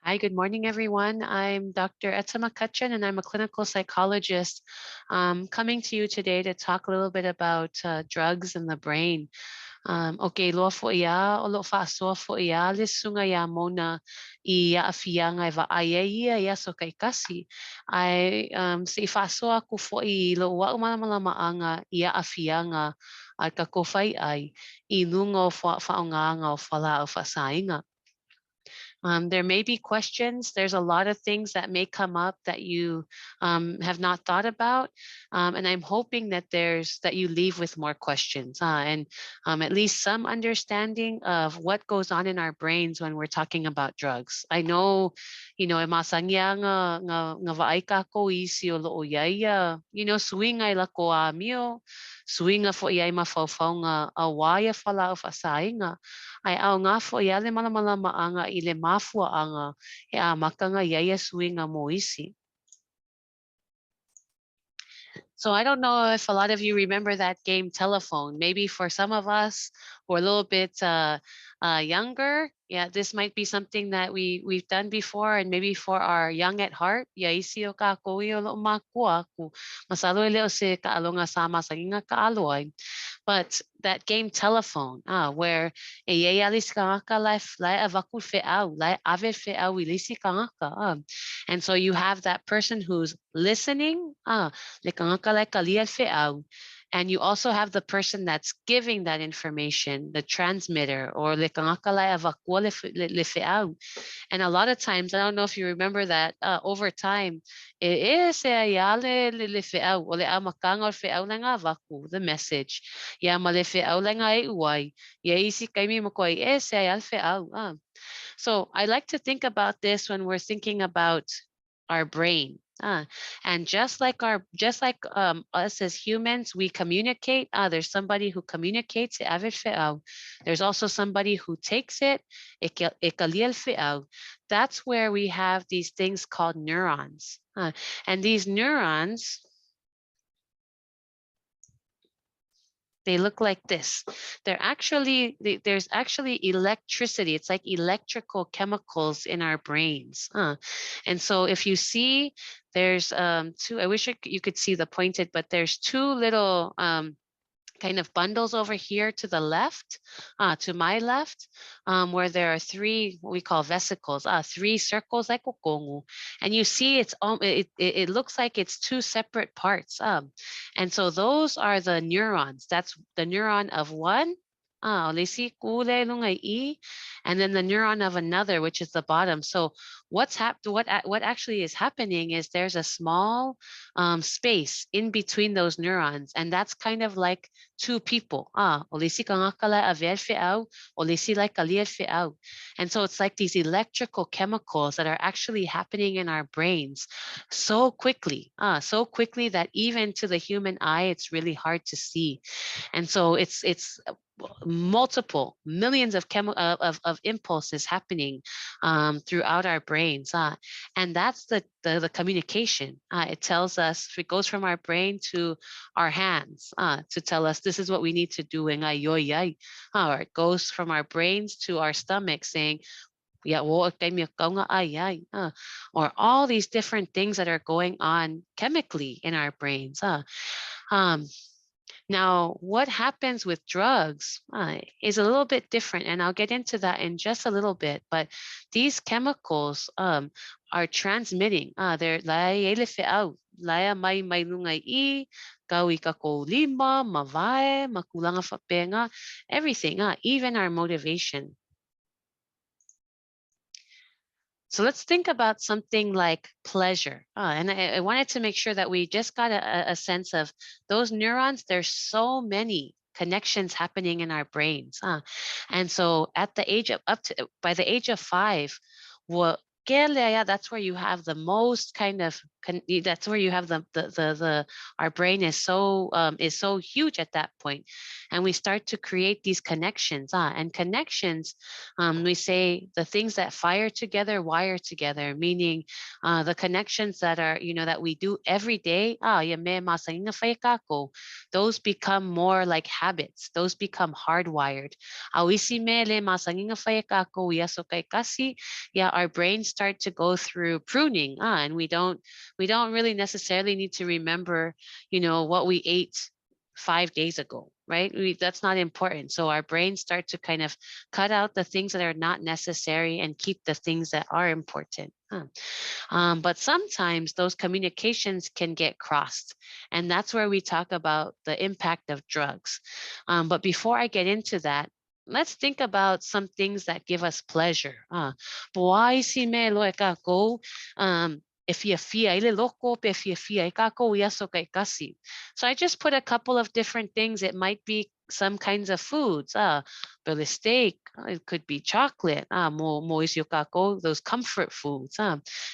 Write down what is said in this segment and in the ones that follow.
Hi, good morning, everyone. I'm Dr. Jueta McCutchan, and I'm a clinical psychologist coming to you today to talk a little bit about drugs in the brain. Okay, lo fo ia, o lo fa so fo ia, le sunga ia mona I afia ngai va aia ia so kai kasi. Ai se fa so aku fo I lo wa mala maanga ia afia nga al ka kofai ai I lungo fa nga o fala o fa sainga. There may be questions. There's a lot of things that may come up that you have not thought about, and I'm hoping that that you leave with more questions and at least some understanding of what goes on in our brains when we're talking about drugs. I know, e masangya nga vaay ka ko isi o loo yaya, swing ay la ko amio, swing a fo yay mafawfaw nga awaya fala of asay nga. Ai au ngā fo ia le malamala maanga I le mafua anga he a makanga yaya swinga moisi. So I don't know if a lot of you remember that game Telephone. Maybe for some of us who are a little bit younger, yeah, this might be something that we've done before, and maybe for our young at heart, ya isi o ka koe o lo makua ku masalo leo se ka alonga sama sa inga ka aloy. But that game Telephone, where e ye alis kangaka lai avaku fe au, lai ave fe au ilisi kangaka. And so you have that person who's listening, le kangaka lai kalia fe au. And you also have the person that's giving that information, the transmitter, or le kangaka lai avaku le fe au. And a lot of times, I don't know if you remember that over time, the message. So I like to think about this when we're thinking about our brain. And just like us as humans, we communicate. There's somebody who communicates. There's also somebody who takes it. That's where we have these things called neurons. And these neurons, they look like this. There's actually electricity. It's like electrical chemicals in our brains. And so if you see, there's two, I wish you could see the pointed, but there's two little kind of bundles over here to the left, to my left, where there are three, what we call vesicles, three circles like kokongu. And you see it looks like it's two separate parts. And so those are the neurons. That's the neuron of one, and then the neuron of another, which is the bottom. So what actually is happening is there's a small space in between those neurons, and that's kind of like two people. And so it's like these electrical chemicals that are actually happening in our brains so quickly that even to the human eye, it's really hard to see. And so it's multiple millions of impulses happening throughout our brains, and that's the communication. It tells us, it goes from our brain to our hands to tell us this is what we need to do, or it goes from our brains to our stomach saying, yeah, or all these different things that are going on chemically in our brains. Now, what happens with drugs is a little bit different, and I'll get into that in just a little bit. But these chemicals are transmitting. They're laya mai lungai I, kawi kako lima, mavae, makulanga fapenga, everything, even our motivation. So let's think about something like pleasure. And I wanted to make sure that we just got a sense of those neurons. There's so many connections happening in our brains. And so at the age of by the age of 5, what that's where you have the most kind of that's where you have the our brain is so huge at that point, and we start to create these connections. And connections, we say the things that fire together wire together, meaning the connections that are that we do every day. Those become more like habits. Those become hardwired. Our brains start to go through pruning, and we don't really necessarily need to remember, what we ate 5 days ago, right? That's not important. So our brains start to kind of cut out the things that are not necessary and keep the things that are important. But sometimes those communications can get crossed. And that's where we talk about the impact of drugs. But before I get into that, let's think about some things that give us pleasure. Buhay si me lo e kako, if you fia ile loko pe if you fia kako yaso kay kasi. So I just put a couple of different things. It might be some kinds of foods. But steak, it could be chocolate. Mo is yung kako, those comfort foods.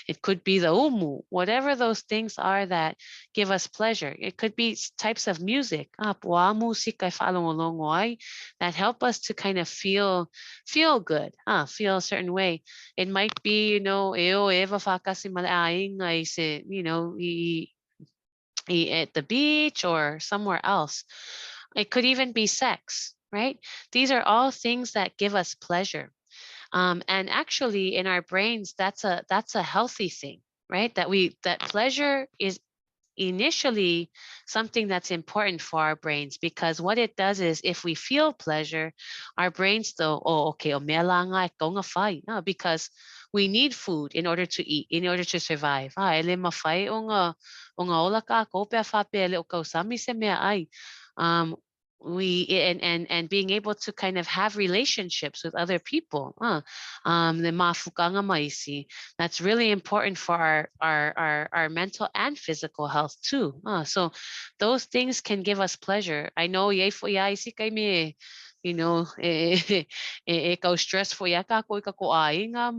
It could be the umu, whatever those things are that give us pleasure. It could be types of music. Pua musika falong that help us to kind of feel good, feel a certain way. It might be, eo eva fa kasi malaing ay se, at the beach or somewhere else. It could even be sex, right? These are all things that give us pleasure. And actually in our brains, that's a healthy thing, right? That pleasure is initially something that's important for our brains, because what it does is if we feel pleasure, our brains though, oh, okay, because we need food in order to eat, in order to survive. Um, and being able to kind of have relationships with other people. That's really important for our mental and physical health too. So those things can give us pleasure. I know ikaw stressful ya ka ko ikakuai nga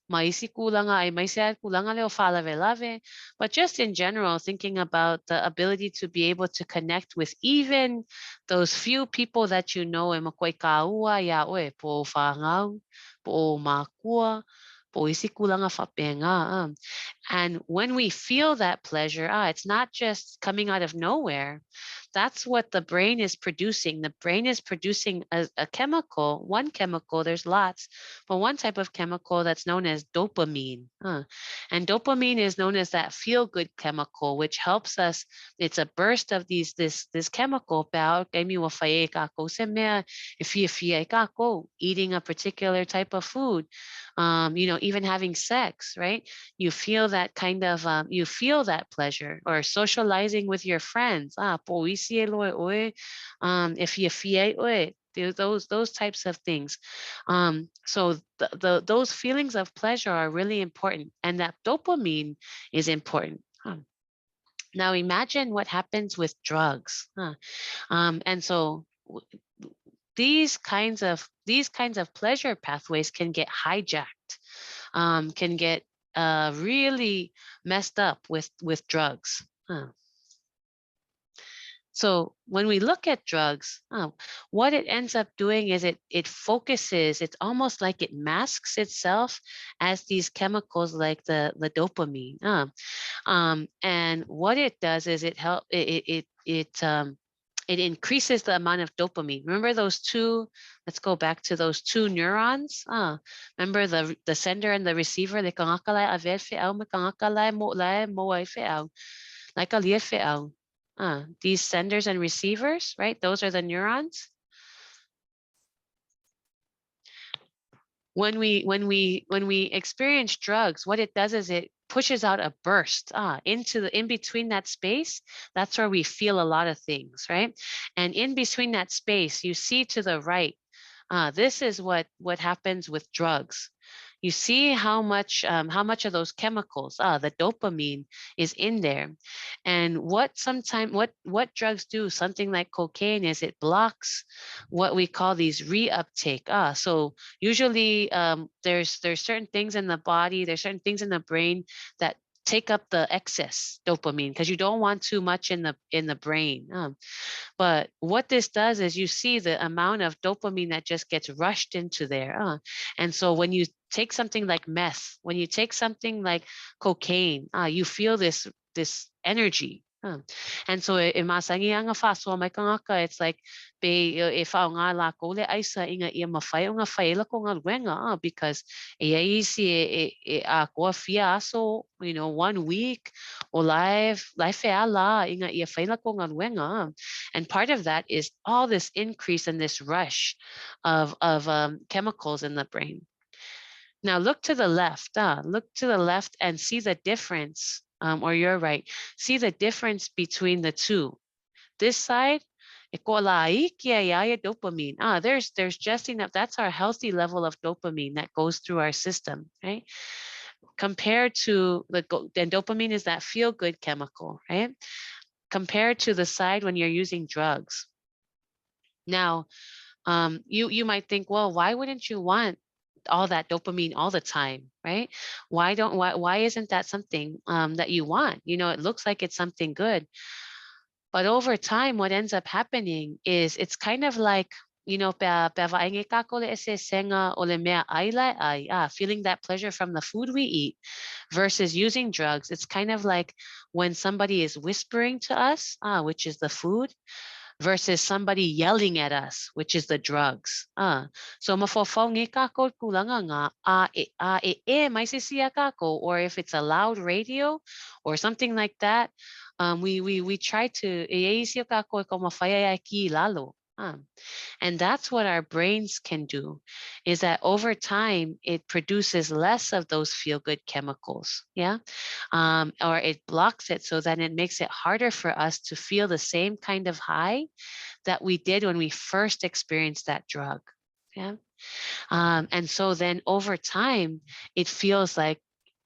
maisi kulang nga ay maisi kulang nga leo falave lave. But just in general, thinking about the ability to be able to connect with even those few people that you know, e makoy kaua ya oe po fangau, po makua, po isi kulang nga fapenga. And when we feel that pleasure, it's not just coming out of nowhere. That's what the brain is producing. The brain is producing a chemical, one chemical, there's lots, but one type of chemical that's known as dopamine. And dopamine is known as that feel-good chemical, which helps us. It's a burst of this chemical, eating a particular type of food, even having sex, right? You feel that kind of you feel that pleasure, or socializing with your friends. If you feel those types of things. So those feelings of pleasure are really important, and that dopamine is important. Now imagine what happens with drugs. And so these kinds of pleasure pathways can get hijacked, can get really messed up with drugs. So when we look at drugs, what it ends up doing is it focuses. It's almost like it masks itself as these chemicals like the dopamine. And what it does is it increases the amount of dopamine. Remember those two? Let's go back to those two neurons. Remember the sender and the receiver. These senders and receivers, right? Those are the neurons. When we experience drugs, what it does is it pushes out a burst in between that space. That's where we feel a lot of things, right? And in between that space, you see to the right. This is what happens with drugs. You see how much of those chemicals, the dopamine, is in there. And what drugs do, something like cocaine, is it blocks what we call these reuptake. So usually there's certain things in the body, there's certain things in the brain that take up the excess dopamine, because you don't want too much in the brain. But what this does is you see the amount of dopamine that just gets rushed into there. And so when you take something like meth, when you take something like cocaine, you feel this energy, Huh. And so masangi nga faso may kangaka it's like be if nga la ko le aisa inga ia mafai nga faila ko nga wenga because e isi a ko fia so 1 week o life e ala inga ia faila ko nga wenga and part of that is all this increase in this rush of chemicals in the brain. Now look to the left. Look to the left and see the difference. Or you're right. See the difference between the two. This side, dopamine. There's just enough. That's our healthy level of dopamine that goes through our system, right? Compared to then dopamine is that feel good chemical, right? Compared to the side when you're using drugs. Now, you might think, well, why wouldn't you want all that dopamine all the time, right? Why isn't that something that you want? It looks like it's something good, but over time, what ends up happening is it's kind of like feeling that pleasure from the food we eat versus using drugs. It's kind of like when somebody is whispering to us, which is the food, versus somebody yelling at us, which is the drugs. So mafofongi kako kulanga nga may sisiya kako, or if it's a loud radio or something like that, we try to iisio kako ko mafaya ki lalo. And that's what our brains can do, is that over time it produces less of those feel good chemicals, yeah, or it blocks it so that it makes it harder for us to feel the same kind of high that we did when we first experienced that drug, yeah. And so then over time, it feels like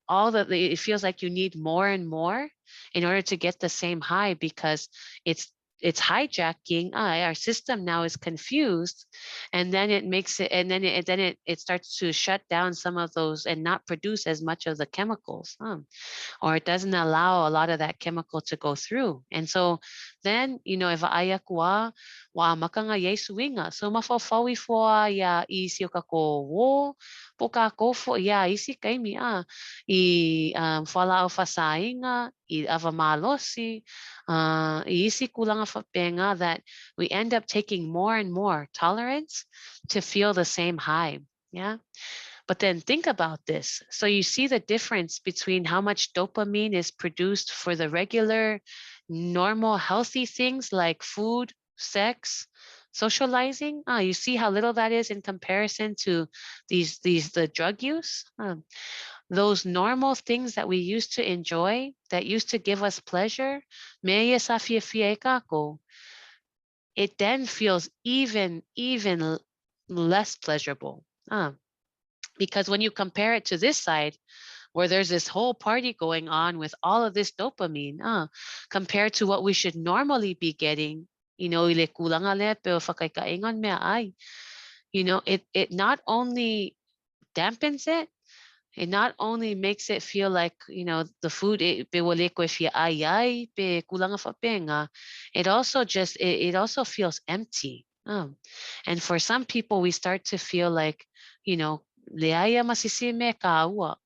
it feels like you need more and more in order to get the same high because it's it's hijacking. Our system now is confused, and then it makes it, and then it starts to shut down some of those and not produce as much of the chemicals. Or it doesn't allow a lot of that chemical to go through. And so then, if ayak wa makanga yesuinga, so mafafawi fo ya isio kako wo, poka ko fo ya isi kaimi fala o fasainga, I avamalosi, isi kulanga fapenga, that we end up taking more and more tolerance to feel the same high. Yeah. But then think about this. So you see the difference between how much dopamine is produced for the regular, normal, healthy things like food, sex, socializing. You see how little that is in comparison to the drug use. Those normal things that we used to enjoy, that used to give us pleasure, it then feels even less pleasurable. Because when you compare it to this side, where there's this whole party going on with all of this dopamine, compared to what we should normally be getting, ile kulang ale, pero fakay-kaingon me ay. It not only dampens it, it not only makes it feel like, the food, pe wale ko if ay, pe kulang fa penga, it also feels empty. And for some people, we start to feel like, leaya masisime kaua,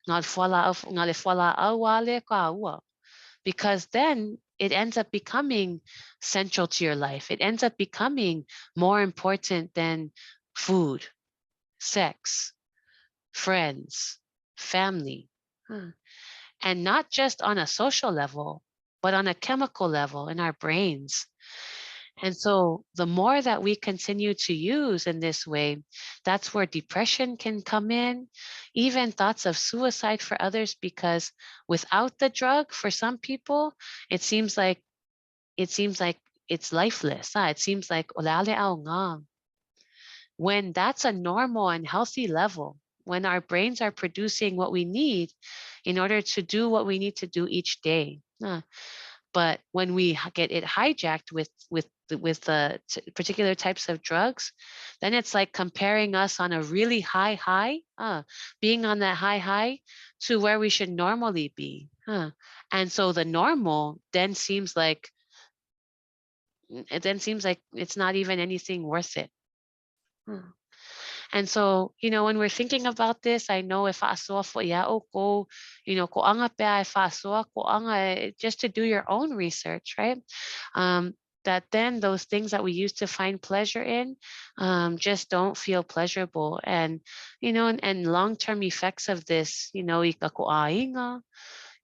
nga le fala awale kaua, because then it ends up becoming central to your life. It ends up becoming more important than food, sex, friends, family. And not just on a social level, but on a chemical level in our brains. And so the more that we continue to use in this way, that's where depression can come in, even thoughts of suicide for others, because without the drug, for some people, it seems like it's lifeless. It seems like olale ao nga. When that's a normal and healthy level, when our brains are producing what we need in order to do what we need to do each day. But when we get it hijacked with particular types of drugs, then it's like comparing us on a really high, being on that high to where we should normally be. And so the normal then seems like it's not even anything worth it. And so, when we're thinking about this, I know if aso fo ya o ko, ko anga pe ai faso ko anga just to do your own research, right? Um, that then those things that we used to find pleasure in just don't feel pleasurable. And, and long-term effects of this, ika ko ainga,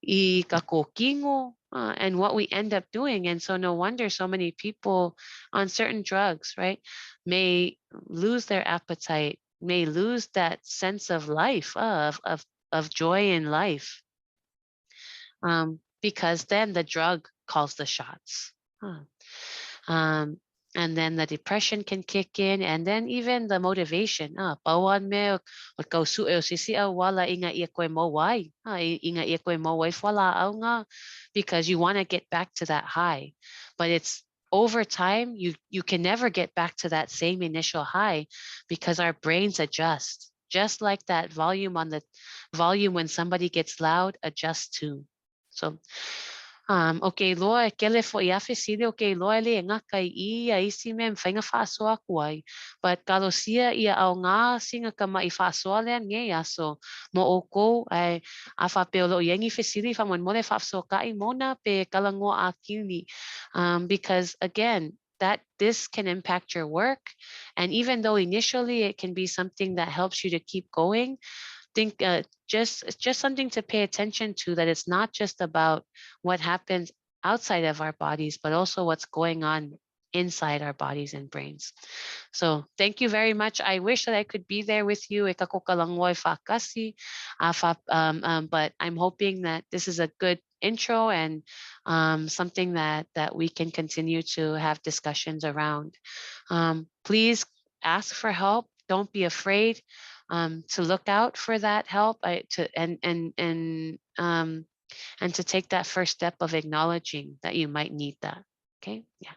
ikakokingo, and what we end up doing. And so no wonder so many people on certain drugs, right, may lose their appetite, may lose that sense of life, of joy in life, because then the drug calls the shots. Um, and then the depression can kick in, and then even the motivation. Pawan me o kau su e o sisi a wala inga ia koe mo wai. Inga ia koe mo wai wala au nga, because you want to get back to that high. But it's over time, you can never get back to that same initial high because our brains adjust. Just like that volume when somebody gets loud, adjust too. So okay, loa e kele fo i afe sile, okay, loa le ngaka I a isi me mwhainga whaasoa kuai. But kalosia ia au ngā singa ka mai whaasoa lea nge aso. Mo o kou ai a whapeo lo iengi fe sili wha mon mole whaasoa kai mona pe kalangoa a kiuni. Because again, that this can impact your work. And even though initially it can be something that helps you to keep going, think just something to pay attention to, that it's not just about what happens outside of our bodies, but also what's going on inside our bodies and brains. So thank you very much. I wish that I could be there with you. E kako ka langoy whakasi, but I'm hoping that this is a good intro and something that we can continue to have discussions around. Please ask for help. Don't be afraid to look out for that help. And to take that first step of acknowledging that you might need that. Okay. Yeah.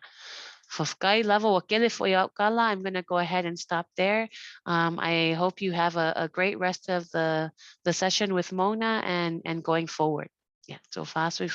Fofkai level wakele fo ya kala. I'm going to go ahead and stop there. I hope you have a great rest of the session with Mona and going forward. Yeah. So fast we